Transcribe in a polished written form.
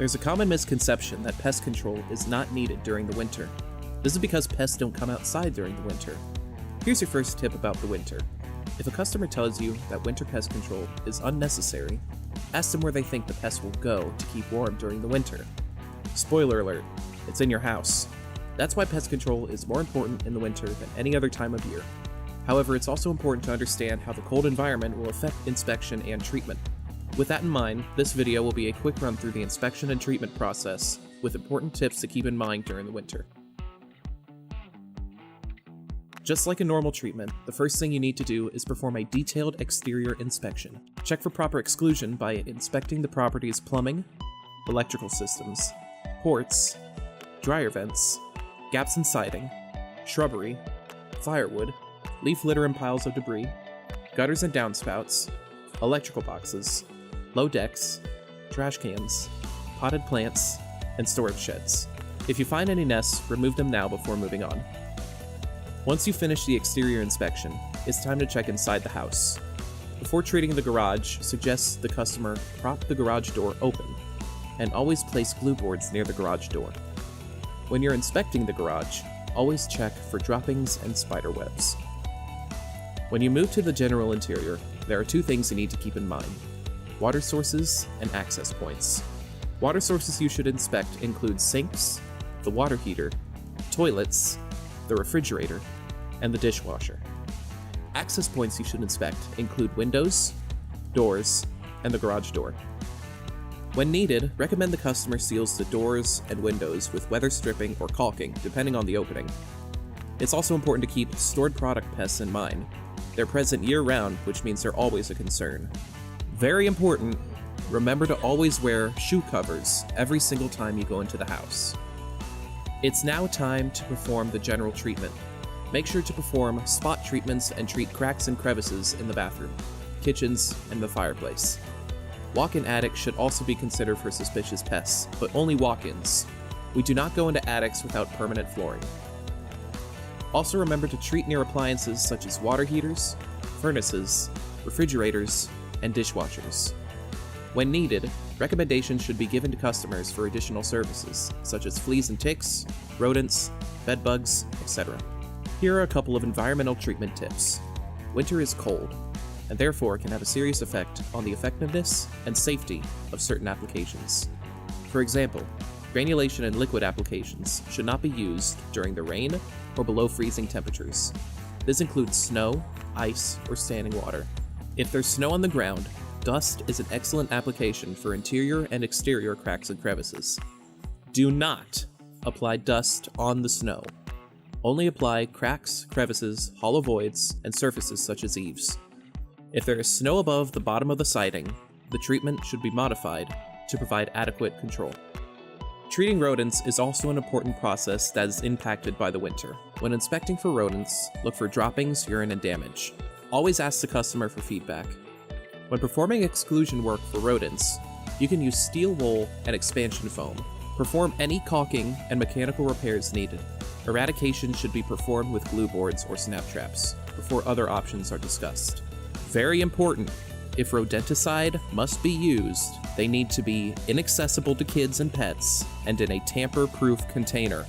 There's a common misconception that pest control is not needed during the winter. This is because pests don't come outside during the winter. Here's your first tip about the winter. If a customer tells you that winter pest control is unnecessary, ask them where they think the pest will go to keep warm during the winter. Spoiler alert, it's in your house. That's why pest control is more important in the winter than any other time of year. However, it's also important to understand how the cold environment will affect inspection and treatment. With that in mind, this video will be a quick run through the inspection and treatment process with important tips to keep in mind during the winter. Just like a normal treatment, the first thing you need to do is perform a detailed exterior inspection. Check for proper exclusion by inspecting the property's plumbing, electrical systems, ports, dryer vents, gaps in siding, shrubbery, firewood, leaf litter and piles of debris, gutters and downspouts, electrical boxes, low decks, trash cans, potted plants, and storage sheds. If you find any nests, remove them now before moving on. Once you finish the exterior inspection, it's time to check inside the house. Before treating the garage, suggest the customer prop the garage door open, and always place glue boards near the garage door. When you're inspecting the garage, always check for droppings and spider webs. When you move to the general interior, there are two things you need to keep in mind: water sources and access points. Water sources you should inspect include sinks, the water heater, toilets, the refrigerator, and the dishwasher. Access points you should inspect include windows, doors, and the garage door. When needed, recommend the customer seals the doors and windows with weather stripping or caulking, depending on the opening. It's also important to keep stored product pests in mind. They're present year-round, which means they're always a concern. Very important, remember to always wear shoe covers every single time you go into the house. It's now time to perform the general treatment. Make sure to perform spot treatments and treat cracks and crevices in the bathroom, kitchens, and the fireplace. Walk-in attics should also be considered for suspicious pests, but only walk-ins. We do not go into attics without permanent flooring. Also remember to treat near appliances such as water heaters, furnaces, refrigerators, and dishwashers. When needed, recommendations should be given to customers for additional services, such as fleas and ticks, rodents, bed bugs, etc. Here are a couple of environmental treatment tips. Winter is cold, and therefore can have a serious effect on the effectiveness and safety of certain applications. For example, granulation and liquid applications should not be used during the rain or below freezing temperatures. This includes snow, ice, or standing water. If there's snow on the ground, dust is an excellent application for interior and exterior cracks and crevices. Do not apply dust on the snow. Only apply cracks, crevices, hollow voids, and surfaces such as eaves. If there is snow above the bottom of the siding, the treatment should be modified to provide adequate control. Treating rodents is also an important process that is impacted by the winter. When inspecting for rodents, look for droppings, urine, and damage. Always ask the customer for feedback. When performing exclusion work for rodents, you can use steel wool and expansion foam. Perform any caulking and mechanical repairs needed. Eradication should be performed with glue boards or snap traps before other options are discussed. Very important, if rodenticide must be used, they need to be inaccessible to kids and pets and in a tamper-proof container.